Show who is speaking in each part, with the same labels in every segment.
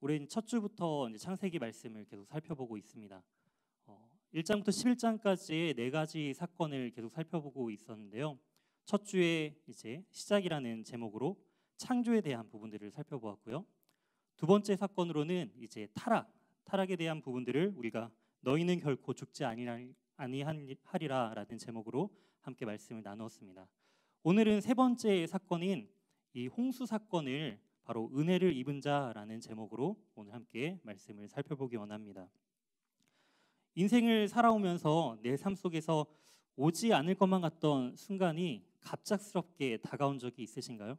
Speaker 1: 우리는 첫 주부터 이제 창세기 말씀을 계속 살펴보고 있습니다. 1장부터 11장까지의 네 가지 사건을 계속 살펴보고 있었는데요. 첫 주에 이제 시작이라는 제목으로 창조에 대한 부분들을 살펴보았고요. 두 번째 사건으로는 이제 타락에 대한 부분들을 우리가 너희는 결코 죽지 아니하리라라는 제목으로 함께 말씀을 나누었습니다. 오늘은 세 번째 사건인 이 홍수 사건을 바로 은혜를 입은 자라는 제목으로 오늘 함께 말씀을 살펴보기 원합니다. 인생을 살아오면서 내 삶 속에서 오지 않을 것만 같던 순간이 갑작스럽게 다가온 적이 있으신가요?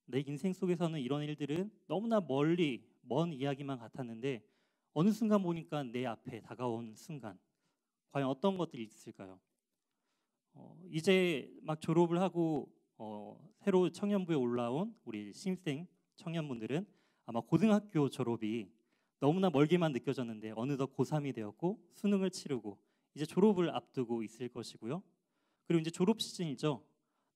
Speaker 1: 내 인생 속에서는 이런 일들은 너무나 멀리 먼 이야기만 같았는데 어느 순간 보니까 내 앞에 다가온 순간, 과연 어떤 것들이 있을까요? 이제 막 졸업을 하고 새로 청년부에 올라온 우리 신입생 청년분들은 아마 고등학교 졸업이 너무나 멀게만 느껴졌는데 어느덧 고3이 되었고 수능을 치르고 이제 졸업을 앞두고 있을 것이고요. 그리고 이제 졸업 시즌이죠.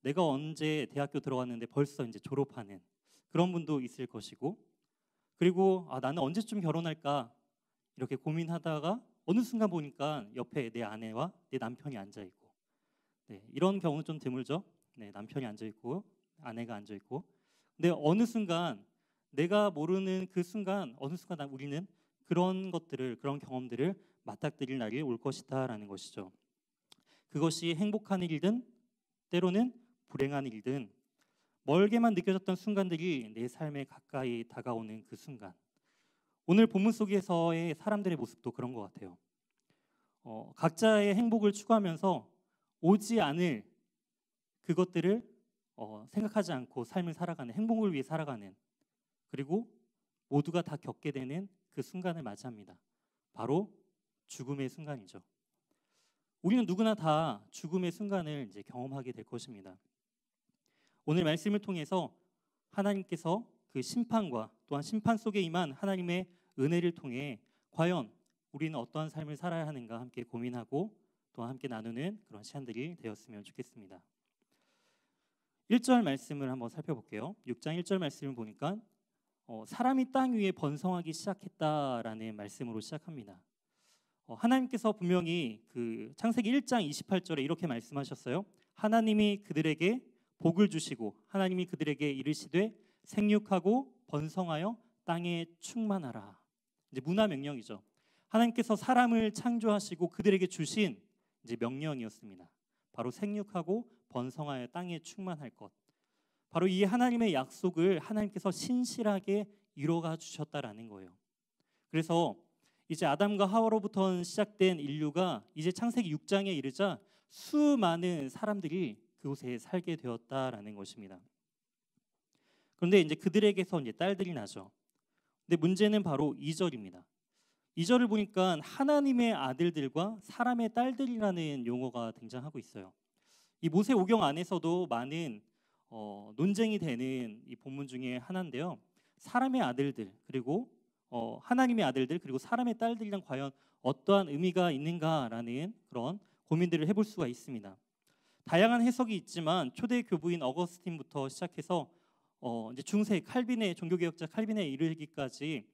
Speaker 1: 내가 언제 대학교 들어갔는데 벌써 이제 졸업하는 그런 분도 있을 것이고, 그리고 나는 언제쯤 결혼할까 이렇게 고민하다가 어느 순간 보니까 옆에 내 아내와 내 남편이 앉아 있고, 이런 경우는 좀 드물죠. 남편이 앉아 있고 아내가 앉아 있고, 근데 어느 순간 내가 모르는 그 순간 어느 순간 우리는 그런 경험들을 맞닥뜨릴 날이 올 것이다라는 것이죠. 그것이 행복한 일이든 때로는 불행한 일이든 멀게만 느껴졌던 순간들이 내 삶에 가까이 다가오는 그 순간, 오늘 본문 속에서의 사람들의 모습도 그런 것 같아요. 각자의 행복을 추구하면서 오지 않을 그것들을 생각하지 않고 삶을 살아가는, 행복을 위해 살아가는, 그리고 모두가 다 겪게 되는 그 순간을 맞이합니다. 바로 죽음의 순간이죠. 우리는 누구나 다 죽음의 순간을 이제 경험하게 될 것입니다. 오늘 말씀을 통해서 하나님께서 그 심판과 또한 심판 속에 임한 하나님의 은혜를 통해 과연 우리는 어떠한 삶을 살아야 하는가 함께 고민하고 또한 함께 나누는 그런 시간들이 되었으면 좋겠습니다. 1절 말씀을 한번 살펴볼게요. 6장 1절 말씀을 보니까 사람이 땅 위에 번성하기 시작했다라는 말씀으로 시작합니다. 하나님께서 분명히 그 창세기 1장 28절에 이렇게 말씀하셨어요. 하나님이 그들에게 복을 주시고 하나님이 그들에게 이르시되 생육하고 번성하여 땅에 충만하라. 이제 문화 명령이죠. 하나님께서 사람을 창조하시고 그들에게 주신 이제 명령이었습니다. 바로 생육하고 번성하여 땅에 충만할 것. 바로 이 하나님의 약속을 하나님께서 신실하게 이루어가 주셨다라는 거예요. 그래서 이제 아담과 하와로부터 시작된 인류가 이제 창세기 6장에 이르자 수많은 사람들이 그곳에 살게 되었다라는 것입니다. 그런데 이제 그들에게서 이제 딸들이 나죠. 근데 문제는 바로 2절입니다. 2절을 보니까 하나님의 아들들과 사람의 딸들이라는 용어가 등장하고 있어요. 이 모세오경 안에서도 많은 논쟁이 되는 이 본문 중에 하나인데요. 사람의 아들들 그리고 하나님의 아들들 그리고 사람의 딸들이란 과연 어떠한 의미가 있는가라는 그런 고민들을 해볼 수가 있습니다. 다양한 해석이 있지만 초대 교부인 어거스틴부터 시작해서 이제 중세 칼빈의 종교개혁자 칼빈에 이르기까지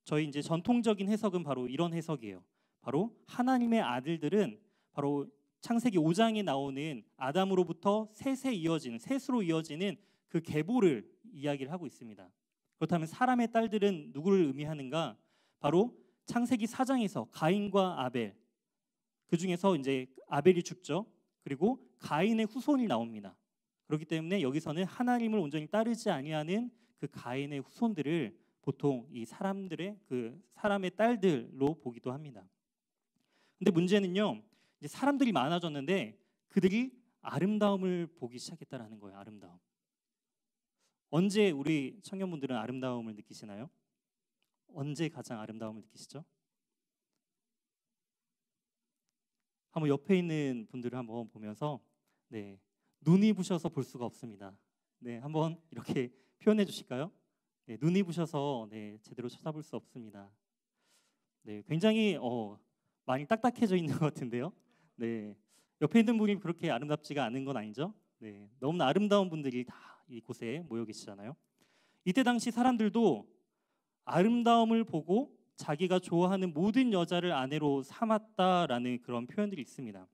Speaker 1: 저희 이제 전통적인 해석은 바로 이런 해석이에요. 바로 하나님의 아들들은 바로 창세기 5장에 나오는 아담으로부터 셋으로 이어지는 그 계보를 이야기를 하고 있습니다. 그렇다면 사람의 딸들은 누구를 의미하는가? 바로 창세기 4장에서 가인과 아벨, 그 중에서 이제 아벨이 죽죠. 그리고 가인의 후손이 나옵니다. 그렇기 때문에 여기서는 하나님을 온전히 따르지 아니하는 그 가인의 후손들을 보통 이 사람의 딸들로 보기도 합니다. 근데 문제는요, 이제 사람들이 많아졌는데 그들이 아름다움을 보기 시작했다라는 거예요. 아름다움. 언제 우리 청년분들은 아름다움을 느끼시나요? 언제 가장 아름다움을 느끼시죠? 한번 옆에 있는 분들을 한번 보면서 눈이 부셔서 볼 수가 없습니다. 한번 이렇게 표현해 주실까요? 눈이 부셔서 제대로 쳐다볼 수 없습니다. 굉장히 많이 딱딱해져 있는 것 같은데요. 옆에 있는 분이 그렇게 아름답지가 않은 건 아니죠. 너무나 아름다운 분들이 다 이곳에 모여 계시잖아요. 이때 당시 사람들도 아름다움을 보고 자기가 좋아하는 모든 여자를 아내로 삼았다라는 그런 표현들이 있습니다.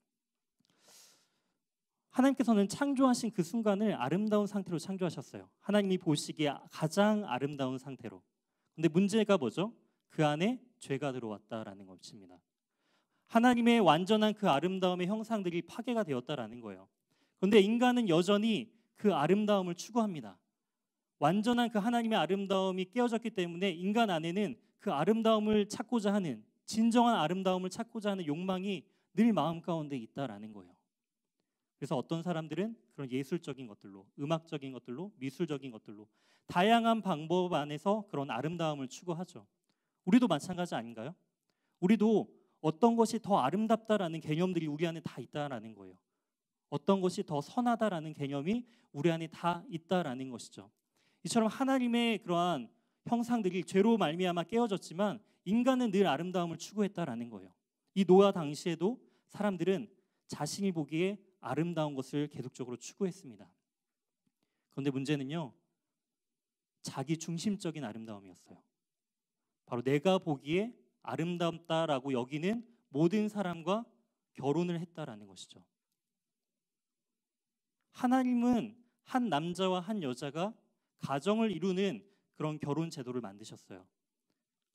Speaker 1: 하나님께서는 창조하신 그 순간을 아름다운 상태로 창조하셨어요. 하나님이 보시기에 가장 아름다운 상태로. 근데 문제가 뭐죠? 그 안에 죄가 들어왔다라는 것입니다. 하나님의 완전한 그 아름다움의 형상들이 파괴가 되었다라는 거예요. 그런데 인간은 여전히 그 아름다움을 추구합니다. 완전한 그 하나님의 아름다움이 깨어졌기 때문에 인간 안에는 그 아름다움을 찾고자 하는, 진정한 아름다움을 찾고자 하는 욕망이 늘 마음 가운데 있다라는 거예요. 그래서 어떤 사람들은 그런 예술적인 것들로, 음악적인 것들로, 미술적인 것들로 다양한 방법 안에서 그런 아름다움을 추구하죠. 우리도 마찬가지 아닌가요? 우리도 어떤 것이 더 아름답다라는 개념들이 우리 안에 다 있다라는 거예요. 어떤 것이 더 선하다라는 개념이 우리 안에 다 있다라는 것이죠. 이처럼 하나님의 그러한 형상들이 죄로 말미암아 깨어졌지만 인간은 늘 아름다움을 추구했다라는 거예요. 이 노아 당시에도 사람들은 자신이 보기에 아름다운 것을 계속적으로 추구했습니다. 그런데 문제는요, 자기 중심적인 아름다움이었어요. 바로 내가 보기에 아름답다라고 여기는 모든 사람과 결혼을 했다라는 것이죠. 하나님은 한 남자와 한 여자가 가정을 이루는 그런 결혼 제도를 만드셨어요.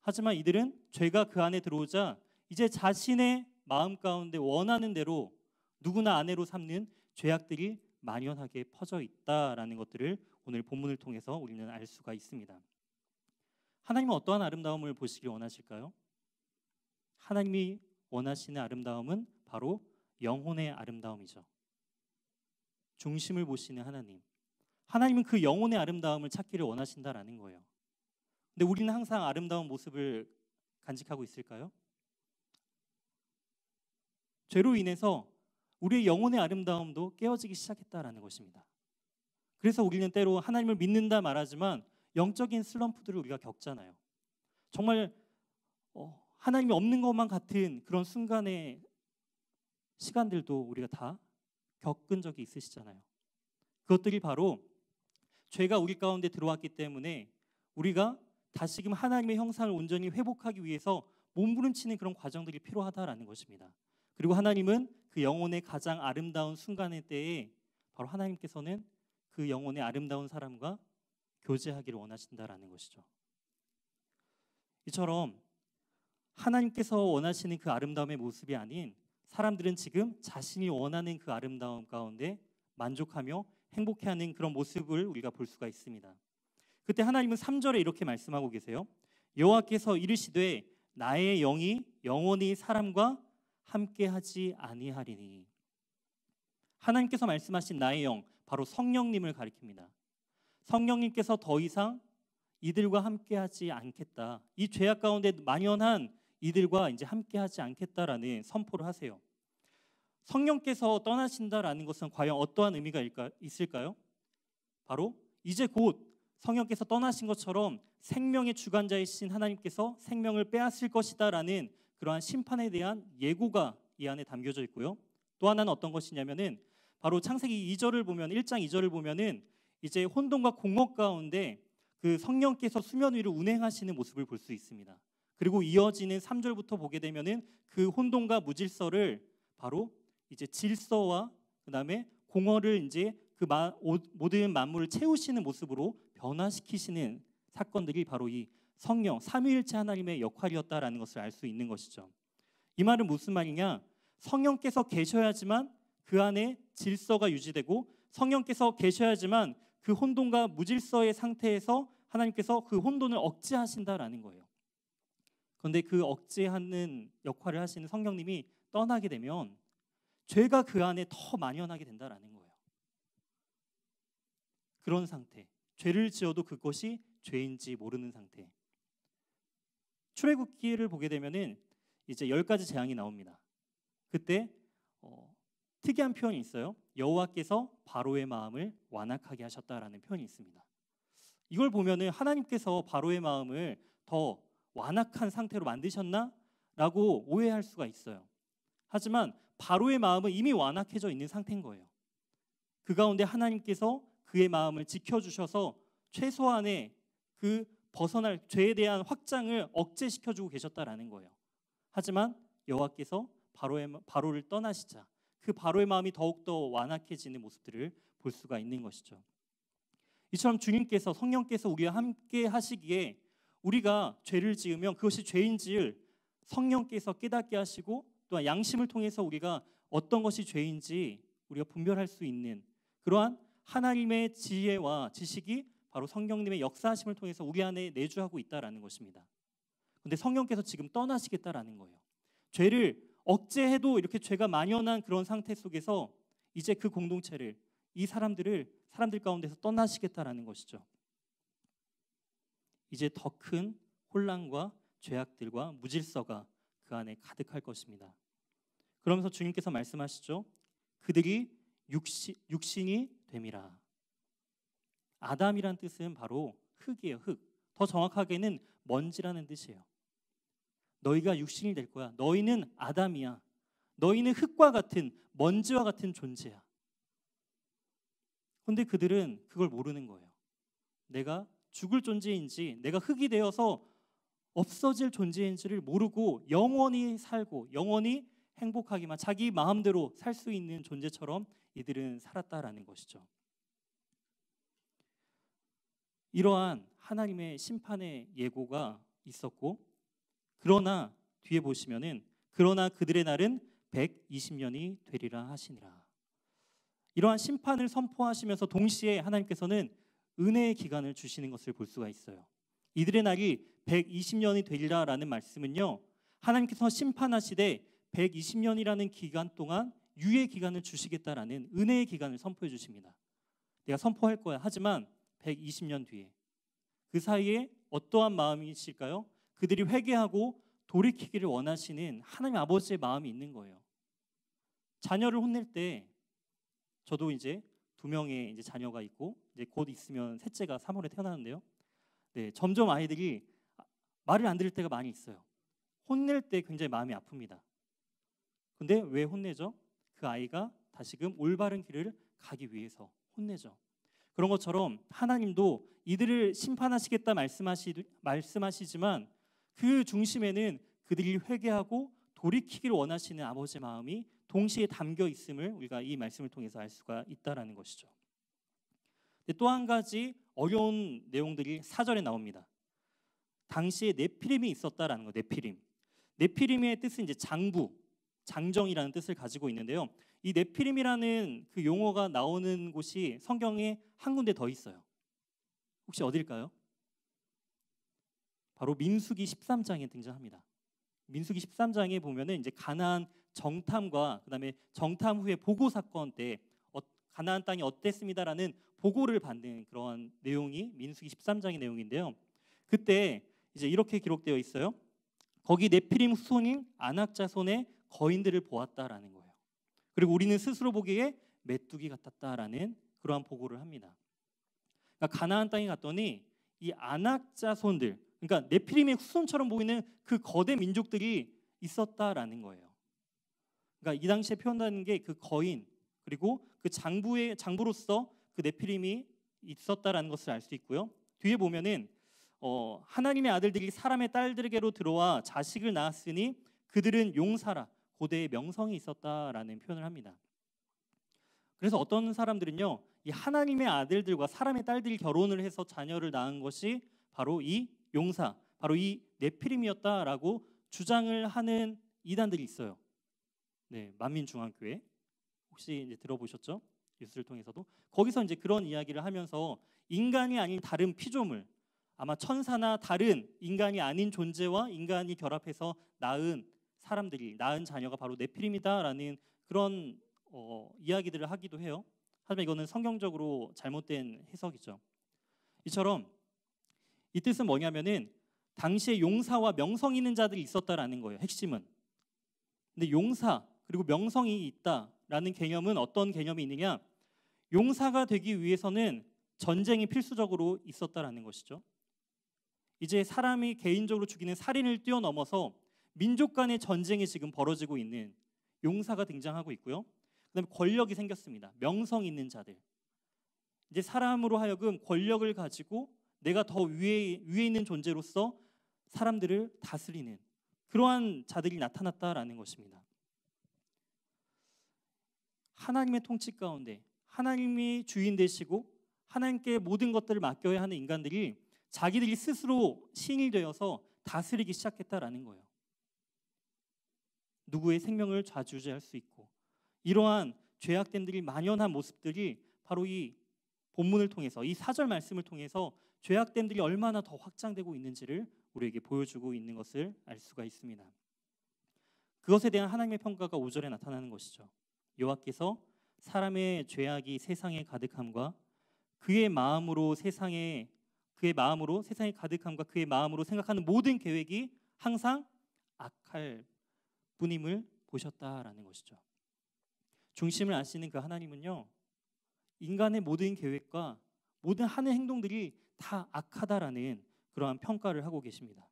Speaker 1: 하지만 이들은 죄가 그 안에 들어오자 이제 자신의 마음 가운데 원하는 대로 누구나 아내로 삼는 죄악들이 만연하게 퍼져 있다라는 것들을 오늘 본문을 통해서 우리는 알 수가 있습니다. 하나님은 어떠한 아름다움을 보시길 원하실까요? 하나님이 원하시는 아름다움은 바로 영혼의 아름다움이죠. 중심을 보시는 하나님. 하나님은 그 영혼의 아름다움을 찾기를 원하신다라는 거예요. 근데 우리는 항상 아름다운 모습을 간직하고 있을까요? 죄로 인해서 우리의 영혼의 아름다움도 깨어지기 시작했다라는 것입니다. 그래서 우리는 때로 하나님을 믿는다 말하지만 영적인 슬럼프들을 우리가 겪잖아요. 정말 하나님이 없는 것만 같은 그런 순간의 시간들도 우리가 다 겪은 적이 있으시잖아요. 그것들이 바로 죄가 우리 가운데 들어왔기 때문에 우리가 다시금 하나님의 형상을 온전히 회복하기 위해서 몸부림치는 그런 과정들이 필요하다라는 것입니다. 그리고 하나님은 그 영혼의 가장 아름다운 순간의 때에 바로 하나님께서는 그 영혼의 아름다운 사람과 교제하기를 원하신다라는 것이죠. 이처럼 하나님께서 원하시는 그 아름다움의 모습이 아닌 사람들은 지금 자신이 원하는 그 아름다움 가운데 만족하며 행복해하는 그런 모습을 우리가 볼 수가 있습니다. 그때 하나님은 3절에 이렇게 말씀하고 계세요. 여호와께서 이르시되 나의 영이 영원히 사람과 함께하지 아니하리니. 하나님께서 말씀하신 나의 영, 바로 성령님을 가리킵니다. 성령님께서 더 이상 이들과 함께하지 않겠다. 이 죄악 가운데 만연한 이들과 이제 함께하지 않겠다라는 선포를 하세요. 성령께서 떠나신다라는 것은 과연 어떠한 의미가 있을까요? 바로 이제 곧 성령께서 떠나신 것처럼 생명의 주관자이신 하나님께서 생명을 빼앗을 것이다라는 그러한 심판에 대한 예고가 이 안에 담겨져 있고요. 또 하나는 어떤 것이냐면은 바로 창세기 2절을 보면 1장 2절을 보면은 이제 혼돈과 공허 가운데 그 성령께서 수면 위를 운행하시는 모습을 볼 수 있습니다. 그리고 이어지는 3절부터 보게 되면은 그 혼돈과 무질서를 바로 이제 질서와 그다음에 공허를 이제 그 모든 만물을 채우시는 모습으로 변화시키시는 사건들이 바로 이 성령 삼위일체 하나님의 역할이었다라는 것을 알 수 있는 것이죠. 이 말은 무슨 말이냐? 성령께서 계셔야지만 그 안에 질서가 유지되고 성령께서 계셔야지만 그 혼돈과 무질서의 상태에서 하나님께서 그 혼돈을 억제하신다라는 거예요. 그런데 그 억제하는 역할을 하시는 성령님이 떠나게 되면 죄가 그 안에 더 만연하게 된다라는 거예요. 그런 상태, 죄를 지어도 그것이 죄인지 모르는 상태. 출애굽기를 보게 되면은 이제 10가지 재앙이 나옵니다. 그때 특이한 표현이 있어요. 여호와께서 바로의 마음을 완악하게 하셨다라는 표현이 있습니다. 이걸 보면은 하나님께서 바로의 마음을 더 완악한 상태로 만드셨나라고 오해할 수가 있어요. 하지만 바로의 마음은 이미 완악해져 있는 상태인 거예요. 그 가운데 하나님께서 그의 마음을 지켜주셔서 최소한의 그 벗어날 죄에 대한 확장을 억제시켜주고 계셨다라는 거예요. 하지만 여호와께서 바로를 떠나시자 그 바로의 마음이 더욱더 완악해지는 모습들을 볼 수가 있는 것이죠. 이처럼 주님께서 성령께서 우리와 함께 하시기에 우리가 죄를 지으면 그것이 죄인지를 성령께서 깨닫게 하시고 또한 양심을 통해서 우리가 어떤 것이 죄인지 우리가 분별할 수 있는 그러한 하나님의 지혜와 지식이 바로 성령님의 역사하심을 통해서 우리 안에 내주하고 있다라는 것입니다. 그런데 성령께서 지금 떠나시겠다라는 거예요. 죄를 억제해도 이렇게 죄가 만연한 그런 상태 속에서 이제 그 공동체를 이 사람들 가운데서 떠나시겠다라는 것이죠. 이제 더 큰 혼란과 죄악들과 무질서가 그 안에 가득할 것입니다. 그러면서 주님께서 말씀하시죠. 그들이 육신이 됨이라. 아담이란 뜻은 바로 흙이에요. 흙. 더 정확하게는 먼지라는 뜻이에요. 너희가 육신이 될 거야. 너희는 아담이야. 너희는 흙과 같은 먼지와 같은 존재야. 그런데 그들은 그걸 모르는 거예요. 내가 죽을 존재인지 내가 흙이 되어서 없어질 존재인지를 모르고 영원히 살고 영원히 행복하기만 자기 마음대로 살 수 있는 존재처럼 이들은 살았다라는 것이죠. 이러한 하나님의 심판의 예고가 있었고 그러나 뒤에 보시면은 그러나 그들의 날은 120년이 되리라 하시니라. 이러한 심판을 선포하시면서 동시에 하나님께서는 은혜의 기간을 주시는 것을 볼 수가 있어요. 이들의 날이 120년이 되리라라는 말씀은요. 하나님께서 심판하시되 120년이라는 기간 동안 유예 기간을 주시겠다라는 은혜의 기간을 선포해 주십니다. 내가 선포할 거야. 하지만 120년 뒤에 그 사이에 어떠한 마음이실까요? 그들이 회개하고 돌이키기를 원하시는 하나님 아버지의 마음이 있는 거예요. 자녀를 혼낼 때 저도 이제 2명의 이제 자녀가 있고 이제 곧 있으면 셋째가 3월에 태어나는데요. 네, 점점 아이들이 말을 안 들을 때가 많이 있어요. 혼낼 때 굉장히 마음이 아픕니다. 근데 왜 혼내죠? 그 아이가 다시금 올바른 길을 가기 위해서 혼내죠. 그런 것처럼 하나님도 이들을 심판하시겠다 말씀하시지만 그 중심에는 그들이 회개하고 돌이키기를 원하시는 아버지의 마음이 동시에 담겨 있음을 우리가 이 말씀을 통해서 알 수가 있다라는 것이죠. 또 한 가지 어려운 내용들이 4절에 나옵니다. 당시에 네피림이 있었다라는 거. 네피림의 뜻은 이제 장정이라는 뜻을 가지고 있는데요. 이 네피림이라는 그 용어가 나오는 곳이 성경에 한 군데 더 있어요. 혹시 어딜까요? 바로 민수기 13장에 등장합니다. 민수기 13장에 보면은 이제 가나안 정탐과 그다음에 정탐 후에 보고 사건 때 가나안 땅이 어땠습니다라는 보고를 받는 그런 내용이 민수기 13장의 내용인데요. 그때 이제 이렇게 기록되어 있어요. 거기 네피림 후손인 아낙 자손의 거인들을 보았다라는 거예요. 그리고 우리는 스스로 보기에 메뚜기 같았다라는 그러한 보고를 합니다. 그러니까 가나안 땅에 갔더니 이 아낙 자손들, 그러니까 네피림의 후손처럼 보이는 그 거대 민족들이 있었다라는 거예요. 그러니까 이 당시에 표현하는 게 그 거인 그리고 그 장부로서 그 네피림이 있었다라는 것을 알 수 있고요. 뒤에 보면은 하나님의 아들들이 사람의 딸들에게로 들어와 자식을 낳았으니 그들은 용사라 고대의 명성이 있었다라는 표현을 합니다. 그래서 어떤 사람들은요, 이 하나님의 아들들과 사람의 딸들이 결혼을 해서 자녀를 낳은 것이 바로 이 용사, 바로 이 네피림이었다라고 주장을 하는 이단들이 있어요. 네, 만민중앙교회 혹시 이제 들어보셨죠? 뉴스를 통해서도 거기서 이제 그런 이야기를 하면서 인간이 아닌 다른 피조물, 아마 천사나 다른 인간이 아닌 존재와 인간이 결합해서 낳은 사람들이 낳은 자녀가 바로 네피림이다라는 그런 이야기들을 하기도 해요. 하지만 이거는 성경적으로 잘못된 해석이죠. 이처럼 이 뜻은 뭐냐면은 당시에 용사와 명성 있는 자들이 있었다라는 거예요. 핵심은. 근데 용사 그리고 명성이 있다라는 개념은 어떤 개념이 있느냐? 용사가 되기 위해서는 전쟁이 필수적으로 있었다라는 것이죠. 이제 사람이 개인적으로 죽이는 살인을 뛰어넘어서 민족 간의 전쟁이 지금 벌어지고 있는 용사가 등장하고 있고요. 그다음에 권력이 생겼습니다. 명성 있는 자들. 이제 사람으로 하여금 권력을 가지고 내가 더 위에 있는 존재로서 사람들을 다스리는 그러한 자들이 나타났다라는 것입니다. 하나님의 통치 가운데 하나님이 주인 되시고 하나님께 모든 것들을 맡겨야 하는 인간들이 자기들이 스스로 신이 되어서 다스리기 시작했다라는 거예요. 누구의 생명을 좌지우지할 수 있고, 이러한 죄악됨들이 만연한 모습들이 바로 이 본문을 통해서, 이 4절 말씀을 통해서 죄악됨들이 얼마나 더 확장되고 있는지를 우리에게 보여주고 있는 것을 알 수가 있습니다. 그것에 대한 하나님의 평가가 5절에 나타나는 것이죠. 여호와께서 사람의 죄악이 세상에 가득함과 그의 마음으로 세상에 가득함과 그의 마음으로 생각하는 모든 계획이 항상 악할 뿐임을 보셨다라는 것이죠. 중심을 아시는 그 하나님은요, 인간의 모든 계획과 모든 하는 행동들이 다 악하다라는 그러한 평가를 하고 계십니다.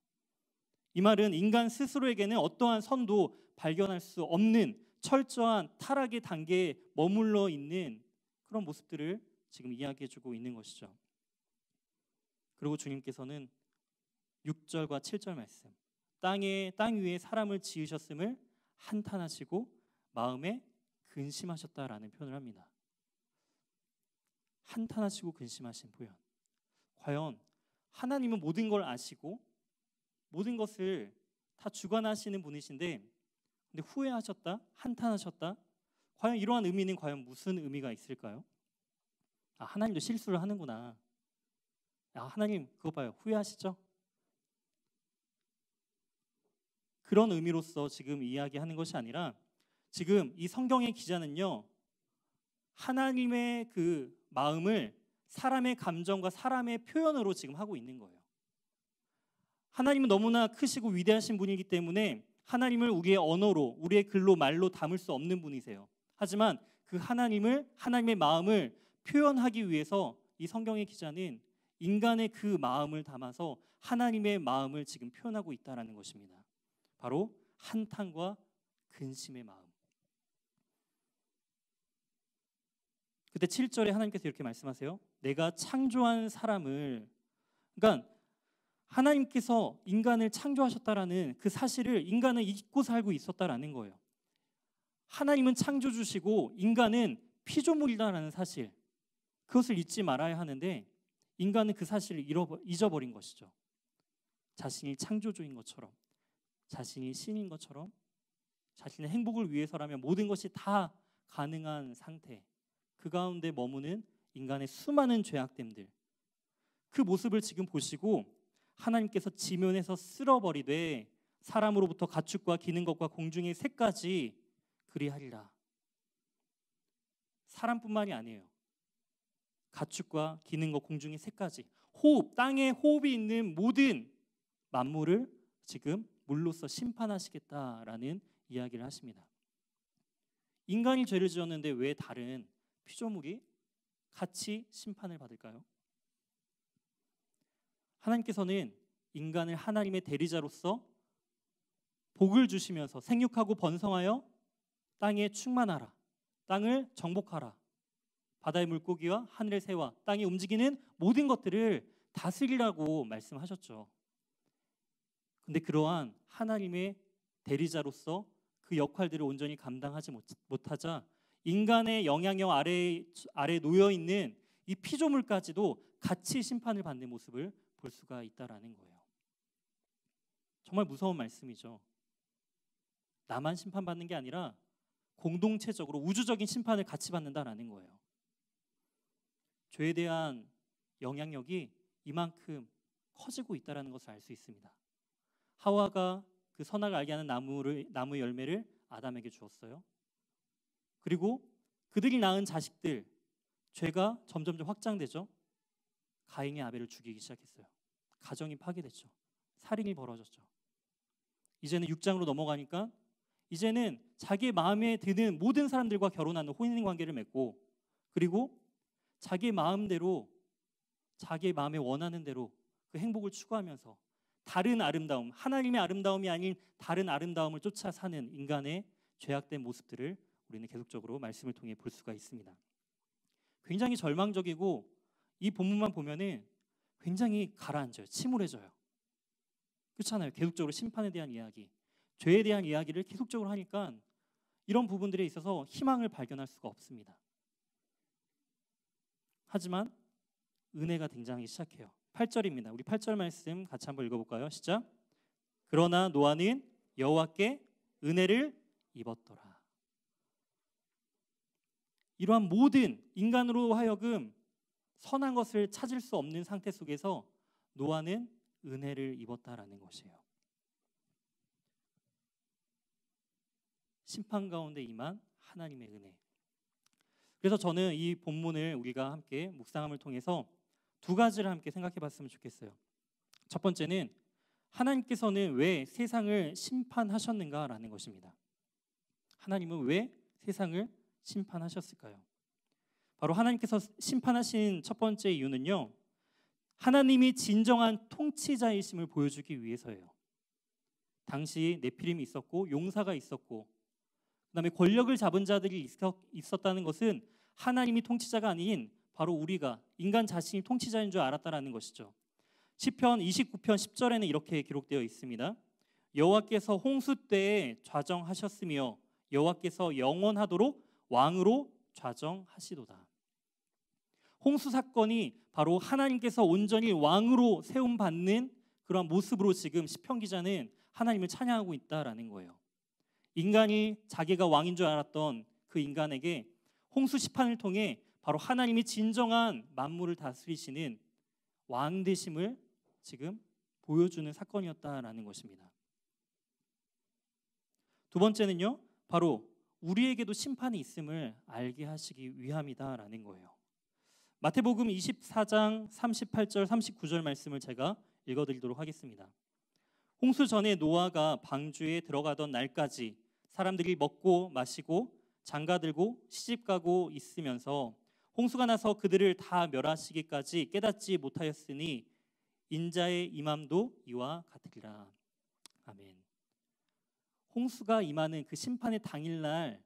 Speaker 1: 이 말은 인간 스스로에게는 어떠한 선도 발견할 수 없는 철저한 타락의 단계에 머물러 있는 그런 모습들을 지금 이야기해주고 있는 것이죠. 그리고 주님께서는 6절과 7절 말씀, 땅 위에 사람을 지으셨음을 한탄하시고 마음에 근심하셨다라는 표현을 합니다. 한탄하시고 근심하신 표현. 과연 하나님은 모든 걸 아시고 모든 것을 다 주관하시는 분이신데, 근데 후회하셨다, 한탄하셨다. 과연 이러한 의미는 과연 무슨 의미가 있을까요? 하나님도 실수를 하는구나. 하나님 그거 봐요, 후회하시죠? 그런 의미로서 지금 이야기하는 것이 아니라, 지금 이 성경의 기자는요, 하나님의 그 마음을 사람의 감정과 사람의 표현으로 지금 하고 있는 거예요. 하나님은 너무나 크시고 위대하신 분이기 때문에 하나님을 우리의 언어로, 우리의 글로, 말로 담을 수 없는 분이세요. 하지만 그 하나님의 마음을 표현하기 위해서 이 성경의 기자는 인간의 그 마음을 담아서 하나님의 마음을 지금 표현하고 있다는 것입니다. 바로 한탄과 근심의 마음. 그때 7절에 하나님께서 이렇게 말씀하세요. 내가 창조한 사람을, 그러니까 하나님께서 인간을 창조하셨다라는 그 사실을 인간은 잊고 살고 있었다라는 거예요. 하나님은 창조주시고 인간은 피조물이다라는 사실, 그것을 잊지 말아야 하는데 인간은 그 사실을 잊어버린 것이죠. 자신이 창조주인 것처럼, 자신이 신인 것처럼, 자신의 행복을 위해서라면 모든 것이 다 가능한 상태, 그 가운데 머무는 인간의 수많은 죄악됨들, 그 모습을 지금 보시고 하나님께서 지면에서 쓸어버리되 사람으로부터 가축과 기는 것과 공중의 새까지 그리하리라. 사람뿐만이 아니에요. 가축과 기는 것, 공중의 새까지, 호흡, 땅에 호흡이 있는 모든 만물을 지금 물로써 심판하시겠다라는 이야기를 하십니다. 인간이 죄를 지었는데 왜 다른 피조물이 같이 심판을 받을까요? 하나님께서는 인간을 하나님의 대리자로서 복을 주시면서 생육하고 번성하여 땅에 충만하라, 땅을 정복하라, 바다의 물고기와 하늘의 새와 땅에 움직이는 모든 것들을 다스리라고 말씀하셨죠. 근데 그러한 하나님의 대리자로서 그 역할들을 온전히 감당하지 못하자 인간의 영향력 아래 놓여 있는 이 피조물까지도 같이 심판을 받는 모습을 볼 수가 있다라는 거예요. 정말 무서운 말씀이죠. 나만 심판받는 게 아니라 공동체적으로 우주적인 심판을 같이 받는다라는 거예요. 죄에 대한 영향력이 이만큼 커지고 있다라는 것을 알 수 있습니다. 하와가 그 선악을 알게 하는 나무 열매를 아담에게 주었어요. 그리고 그들이 낳은 자식들, 죄가 점점 확장되죠. 가인이 아벨을 죽이기 시작했어요. 가정이 파괴됐죠. 살인이 벌어졌죠. 이제는 6장으로 넘어가니까 이제는 자기의 마음에 드는 모든 사람들과 결혼하는 혼인 관계를 맺고, 그리고 자기의 마음대로, 자기의 마음에 원하는 대로 그 행복을 추구하면서 다른 아름다움, 하나님의 아름다움이 아닌 다른 아름다움을 쫓아 사는 인간의 죄악된 모습들을 우리는 계속적으로 말씀을 통해 볼 수가 있습니다. 굉장히 절망적이고 이 본문만 보면은 굉장히 가라앉아요. 침울해져요. 그렇잖아요. 계속적으로 심판에 대한 이야기, 죄에 대한 이야기를 계속적으로 하니까 이런 부분들에 있어서 희망을 발견할 수가 없습니다. 하지만 은혜가 등장하기 시작해요. 8절입니다. 우리 8절 말씀 같이 한번 읽어볼까요? 시작. 그러나 노아는 여호와께 은혜를 입었더라. 이러한 모든 인간으로 하여금 선한 것을 찾을 수 없는 상태 속에서 노아는 은혜를 입었다라는 것이에요. 심판 가운데 임한 하나님의 은혜. 그래서 저는 이 본문을 우리가 함께 묵상함을 통해서 두 가지를 함께 생각해 봤으면 좋겠어요. 첫 번째는 하나님께서는 왜 세상을 심판하셨는가라는 것입니다. 하나님은 왜 세상을 심판하셨을까요? 바로 하나님께서 심판하신 첫 번째 이유는요, 하나님이 진정한 통치자이심을 보여주기 위해서예요. 당시 네피림이 있었고 용사가 있었고 그다음에 권력을 잡은 자들이 있었다는 것은 하나님이 통치자가 아닌 바로 우리가 인간 자신이 통치자인 줄 알았다라는 것이죠. 시편 29편 10절에는 이렇게 기록되어 있습니다. 여호와께서 홍수 때에 좌정하셨으며 여호와께서 영원하도록 왕으로 좌정하시도다. 홍수 사건이 바로 하나님께서 온전히 왕으로 세움받는 그런 모습으로 지금 시편 기자는 하나님을 찬양하고 있다라는 거예요. 인간이 자기가 왕인 줄 알았던 그 인간에게 홍수 심판을 통해 바로 하나님이 진정한 만물을 다스리시는 왕 되심을 지금 보여주는 사건이었다라는 것입니다. 두 번째는요, 바로 우리에게도 심판이 있음을 알게 하시기 위함이다라는 거예요. 마태복음 24장 38절 39절 말씀을 제가 읽어드리도록 하겠습니다. 홍수 전에 노아가 방주에 들어가던 날까지 사람들이 먹고 마시고 장가들고 시집가고 있으면서 홍수가 나서 그들을 다 멸하시기까지 깨닫지 못하였으니 인자의 임함도 이와 같으리라. 아멘. 홍수가 임하는 그 심판의 당일날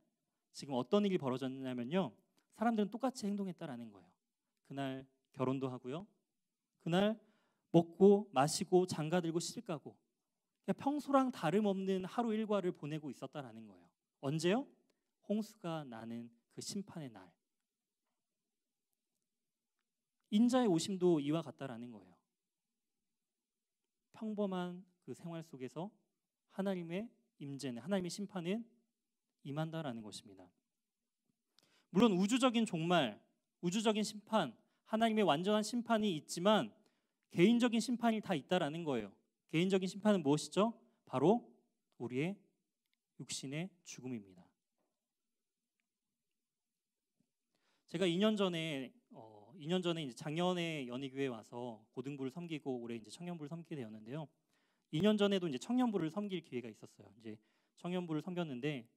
Speaker 1: 지금 어떤 일이 벌어졌냐면요, 사람들은 똑같이 행동했다라는 거예요. 그날 결혼도 하고요, 그날 먹고 마시고 장가들고 시집가고 평소랑 다름없는 하루 일과를 보내고 있었다라는 거예요. 언제요? 홍수가 나는 그 심판의 날. 인자의 오심도 이와 같다라는 거예요. 평범한 그 생활 속에서 하나님의 임재는, 하나님의 심판은 임한다라는 것입니다. 물론 우주적인 종말, 우주적인 심판, 하나님의 완전한 심판이 있지만 개인적인 심판이 다 있다라는 거예요. 개인적인 심판은 무엇이죠? 바로 우리의 육신의 죽음입니다. 제가 2년 전에 이제 작년에 연희교회에 와서 고등부를 섬기고 올해 이제 청년부를 섬기게 되었는데요. 2년 전에도 이제 청년부를 섬길 기회가 있었어요. 이제 청년부를 섬겼는데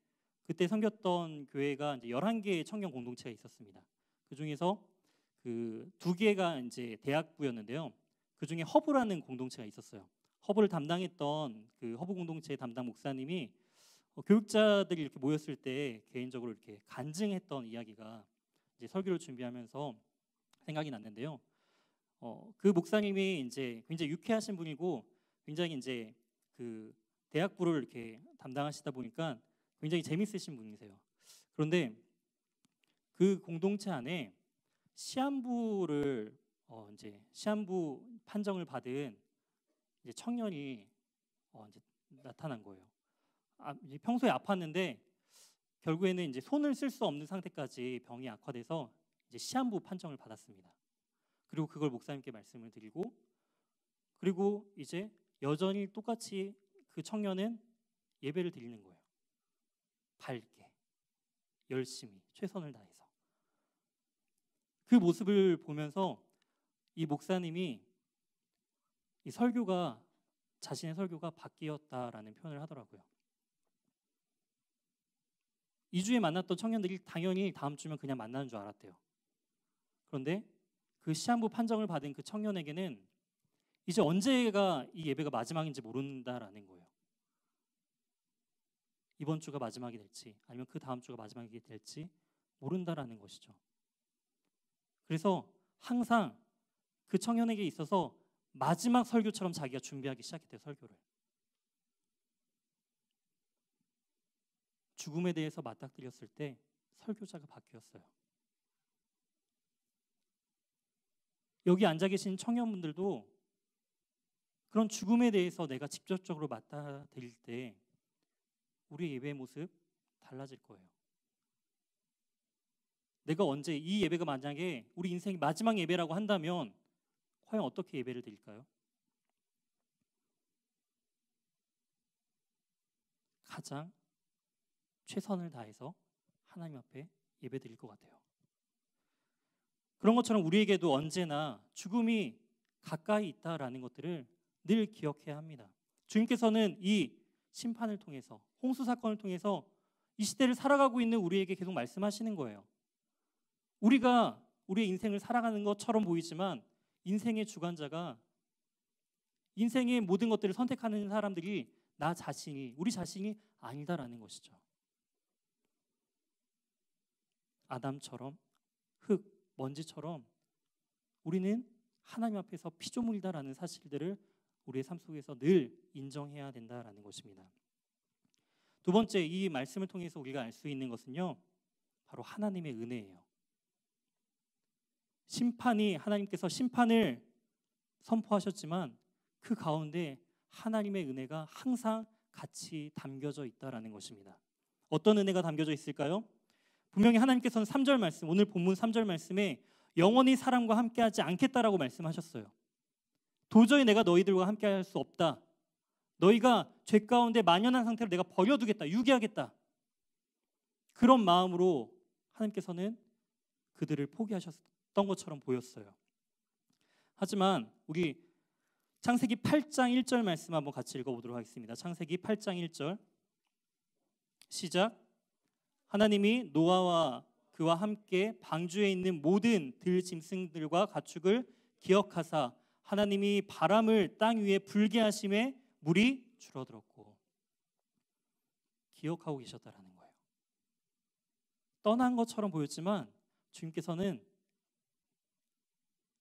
Speaker 1: 그때 섬겼던 교회가 이제 11개의 청년 공동체가 있었습니다. 그 중에서 그 2개가 이제 대학부였는데요. 그 중에 허브라는 공동체가 있었어요. 허브를 담당했던 그 허브 공동체의 담당 목사님이 교육자들이 이렇게 모였을 때 개인적으로 이렇게 간증했던 이야기가 이제 설교를 준비하면서 생각이 났는데요. 그 목사님이 이제 굉장히 유쾌하신 분이고 굉장히 이제 그 대학부를 이렇게 담당하시다 보니까 굉장히 재밌으신 분이세요. 그런데 그 공동체 안에 시한부를 이제 시한부 판정을 받은 이제 청년이 이제 나타난 거예요. 이제 평소에 아팠는데 결국에는 이제 손을 쓸 수 없는 상태까지 병이 악화돼서 이제 시한부 판정을 받았습니다. 그리고 그걸 목사님께 말씀을 드리고, 그리고 이제 여전히 똑같이 그 청년은 예배를 드리는 거예요. 밝게, 열심히, 최선을 다해서. 그 모습을 보면서 이 목사님이 이 설교가, 자신의 설교가 바뀌었다라는 표현을 하더라고요. 2주에 만났던 청년들이 당연히 다음 주면 그냥 만나는 줄 알았대요. 그런데 그 시한부 판정을 받은 그 청년에게는 이제 언제가 이 예배가 마지막인지 모른다라는 거예요. 이번 주가 마지막이 될지 아니면 그 다음 주가 마지막이 될지 모른다라는 것이죠. 그래서 항상 그 청년에게 있어서 마지막 설교처럼 자기가 준비하기 시작했대요. 설교를. 죽음에 대해서 맞닥뜨렸을 때 설교자가 바뀌었어요. 여기 앉아 계신 청년분들도 그런 죽음에 대해서 내가 직접적으로 맞닥뜨릴 때 우리의 예배의 모습 달라질 거예요. 내가 언제 이 예배가 만약에 우리 인생 마지막 예배라고 한다면 과연 어떻게 예배를 드릴까요? 가장 최선을 다해서 하나님 앞에 예배 드릴 것 같아요. 그런 것처럼 우리에게도 언제나 죽음이 가까이 있다라는 것들을 늘 기억해야 합니다. 주님께서는 이 심판을 통해서, 홍수 사건을 통해서 이 시대를 살아가고 있는 우리에게 계속 말씀하시는 거예요. 우리가 우리의 인생을 살아가는 것처럼 보이지만 인생의 주관자가, 인생의 모든 것들을 선택하는 사람들이 나 자신이, 우리 자신이 아니다라는 것이죠. 아담처럼, 흙, 먼지처럼 우리는 하나님 앞에서 피조물이다라는 사실들을 우리의 삶 속에서 늘 인정해야 된다라는 것입니다. 두 번째, 이 말씀을 통해서 우리가 알 수 있는 것은요, 바로 하나님의 은혜예요. 하나님께서 심판을 선포하셨지만 그 가운데 하나님의 은혜가 항상 같이 담겨져 있다라는 것입니다. 어떤 은혜가 담겨져 있을까요? 분명히 하나님께서는 3절 말씀, 오늘 본문 3절 말씀에 영원히 사람과 함께하지 않겠다라고 말씀하셨어요. 도저히 내가 너희들과 함께할 수 없다. 너희가 죄 가운데 만연한 상태로 내가 버려두겠다, 유기하겠다. 그런 마음으로 하나님께서는 그들을 포기하셨던 것처럼 보였어요. 하지만 우리 창세기 8장 1절 말씀 한번 같이 읽어보도록 하겠습니다. 창세기 8장 1절 시작. 하나님이 노아와 그와 함께 방주에 있는 모든 들짐승들과 가축을 기억하사 하나님이 바람을 땅 위에 불게 하심에 물이 줄어들었고. 기억하고 계셨다라는 거예요. 떠난 것처럼 보였지만 주님께서는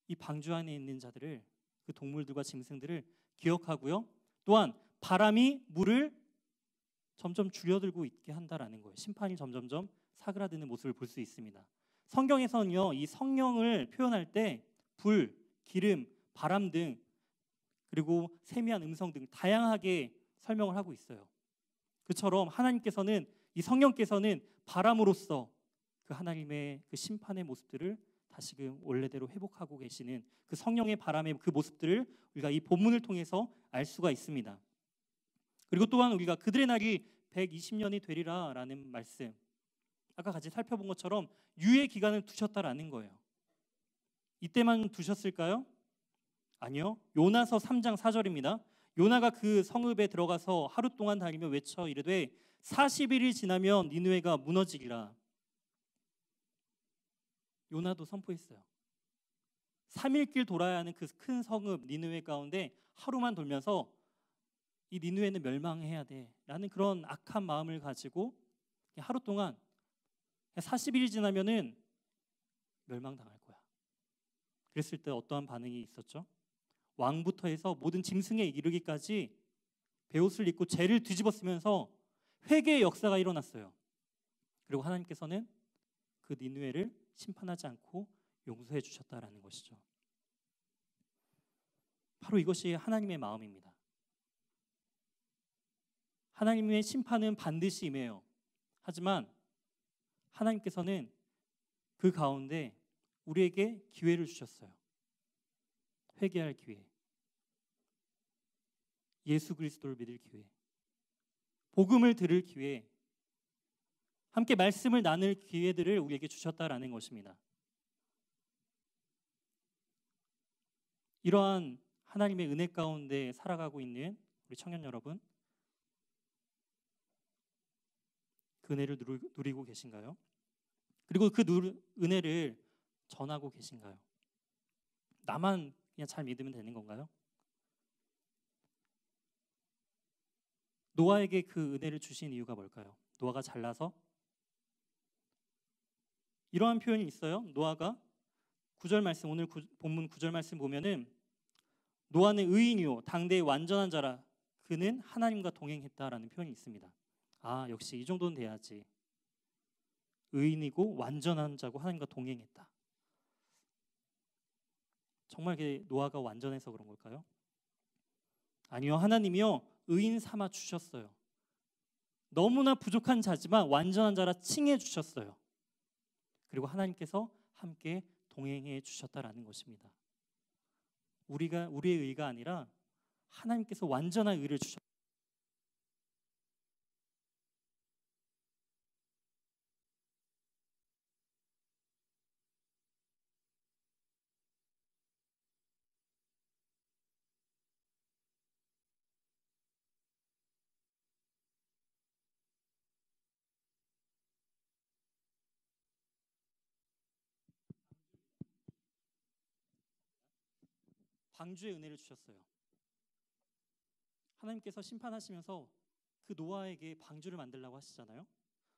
Speaker 1: 이 방주 안에 있는 자들을, 그 동물들과 짐승들을 기억하고요. 또한 바람이 물을 점점 줄여들고 있게 한다라는 거예요. 심판이 점점점 사그라드는 모습을 볼 수 있습니다. 성경에서는요, 이 성령을 표현할 때 불, 기름, 바람 등, 그리고 세미한 음성 등 다양하게 설명을 하고 있어요. 그처럼 하나님께서는, 이 성령께서는 바람으로써 그 하나님의 그 심판의 모습들을 다시금 원래대로 회복하고 계시는 그 성령의 바람의 그 모습들을 우리가 이 본문을 통해서 알 수가 있습니다. 그리고 또한 우리가 그들의 날이 120년이 되리라 라는 말씀, 아까 같이 살펴본 것처럼 유예 기간을 두셨다라는 거예요. 이때만 두셨을까요? 아니요. 요나서 3장 4절입니다. 요나가 그 성읍에 들어가서 하루 동안 다니며 외쳐 이르되 40일이 지나면 니느웨가 무너지리라. 요나도 선포했어요. 3일 길 돌아야 하는 그 큰 성읍 니느웨 가운데 하루만 돌면서 이 니느웨는 멸망해야 돼 라는 그런 악한 마음을 가지고 하루 동안 40일이 지나면은 멸망당할 거야. 그랬을 때 어떠한 반응이 있었죠? 왕부터 해서 모든 짐승에 이르기까지 베옷을 입고 죄를 뒤집어 쓰면서 회개의 역사가 일어났어요. 그리고 하나님께서는 그 니느웨를 심판하지 않고 용서해 주셨다라는 것이죠. 바로 이것이 하나님의 마음입니다. 하나님의 심판은 반드시 임해요. 하지만 하나님께서는 그 가운데 우리에게 기회를 주셨어요. 회개할 기회, 예수 그리스도를 믿을 기회, 복음을 들을 기회, 함께 말씀을 나눌 기회들을 우리에게 주셨다라는 것입니다. 이러한 하나님의 은혜 가운데 살아가고 있는 우리 청년 여러분, 그 은혜를 누리고 계신가요? 그리고 그 은혜를 전하고 계신가요? 나만 그냥 잘 믿으면 되는 건가요? 노아에게 그 은혜를 주신 이유가 뭘까요? 노아가 잘나서? 이러한 표현이 있어요. 노아가 구절 말씀 오늘 본문 9절 말씀 보면은 노아는 의인이요 당대의 완전한 자라 그는 하나님과 동행했다라는 표현이 있습니다. 아, 역시 이 정도는 돼야지. 의인이고 완전한 자고 하나님과 동행했다. 정말 노아가 완전해서 그런 걸까요? 아니요, 하나님이요 의인 삼아 주셨어요. 너무나 부족한 자지만 완전한 자라 칭해 주셨어요. 그리고 하나님께서 함께 동행해 주셨다라는 것입니다. 우리의 의가 아니라 하나님께서 완전한 의를 주셨다. 방주의 은혜를 주셨어요. 하나님께서 심판하시면서 그 노아에게 방주를 만들라고 하시잖아요.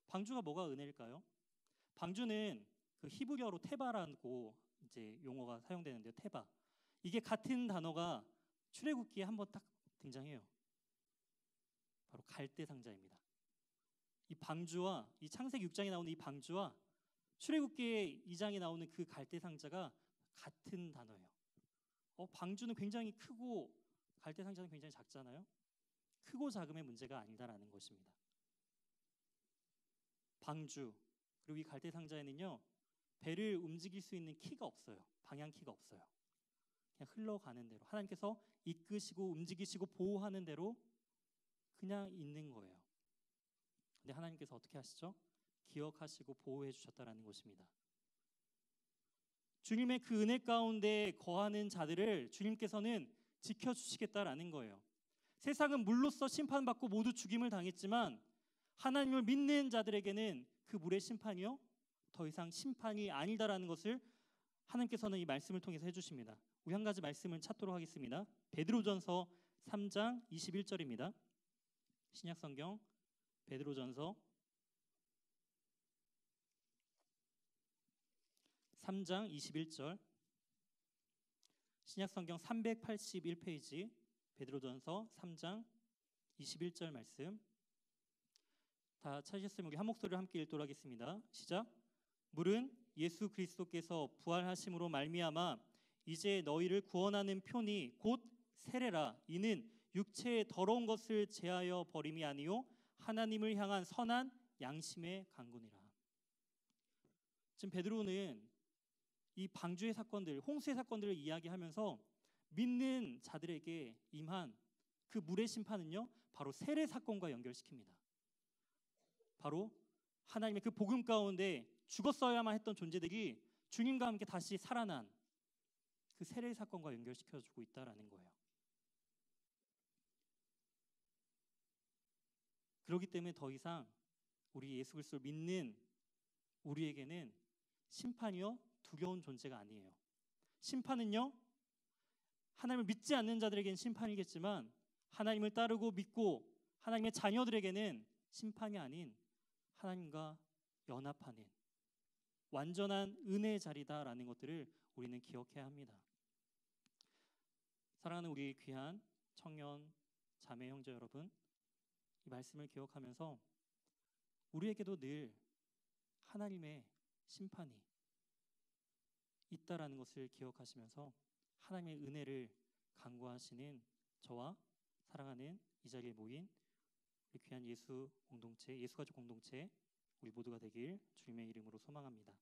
Speaker 1: 방주가 뭐가 은혜일까요? 방주는 그 히브리어로 테바라고 이제 용어가 사용되는데요. 테바. 이게 같은 단어가 출애굽기에 한번 딱 등장해요. 바로 갈대 상자입니다. 이 방주와 이 창세기 6장에 나오는 이 방주와 출애굽기 2장에 나오는 그 갈대 상자가 같은 단어예요. 방주는 굉장히 크고 갈대 상자는 굉장히 작잖아요. 크고 작음의 문제가 아니다라는 것입니다. 방주 그리고 이 갈대 상자에는요 배를 움직일 수 있는 키가 없어요. 방향 키가 없어요. 그냥 흘러가는 대로 하나님께서 이끄시고 움직이시고 보호하는 대로 그냥 있는 거예요. 근데 하나님께서 어떻게 하시죠? 기억하시고 보호해 주셨다라는 것입니다. 주님의 그 은혜 가운데 거하는 자들을 주님께서는 지켜주시겠다라는 거예요. 세상은 물로써 심판받고 모두 죽임을 당했지만 하나님을 믿는 자들에게는 그 물의 심판이요 더 이상 심판이 아니다라는 것을 하나님께서는 이 말씀을 통해서 해주십니다. 우리 한 가지 말씀을 찾도록 하겠습니다. 베드로전서 3장 21절입니다. 신약성경 베드로전서 3장 21절 신약성경 381페이지 베드로전서 3장 21절 말씀 다 찾으셨으면 우리 한 목소리를 함께 읽도록 하겠습니다. 시작. 물은 예수 그리스도께서 부활하심으로 말미암아 이제 너희를 구원하는 표니 곧 세례라. 이는 육체의 더러운 것을 제하여 버림이 아니요 하나님을 향한 선한 양심의 간구니라. 지금 베드로는 이 방주의 사건들, 홍수의 사건들을 이야기하면서 믿는 자들에게 임한 그 물의 심판은요 바로 세례 사건과 연결시킵니다. 바로 하나님의 그 복음 가운데 죽었어야만 했던 존재들이 주님과 함께 다시 살아난 그 세례 사건과 연결시켜주고 있다라는 거예요. 그렇기 때문에 더 이상 우리 예수 그리스도를 믿는 우리에게는 심판이요 두려운 존재가 아니에요. 심판은요 하나님을 믿지 않는 자들에게는 심판이겠지만 하나님을 따르고 믿고 하나님의 자녀들에게는 심판이 아닌 하나님과 연합하는 완전한 은혜의 자리다라는 것들을 우리는 기억해야 합니다. 사랑하는 우리 귀한 청년 자매 형제 여러분, 이 말씀을 기억하면서 우리에게도 늘 하나님의 심판이 있다라는 것을 기억하시면서 하나님의 은혜를 간구하시는 저와 사랑하는 이 자리에 모인 우리 귀한 예수 공동체, 예수가족 공동체 우리 모두가 되길 주님의 이름으로 소망합니다.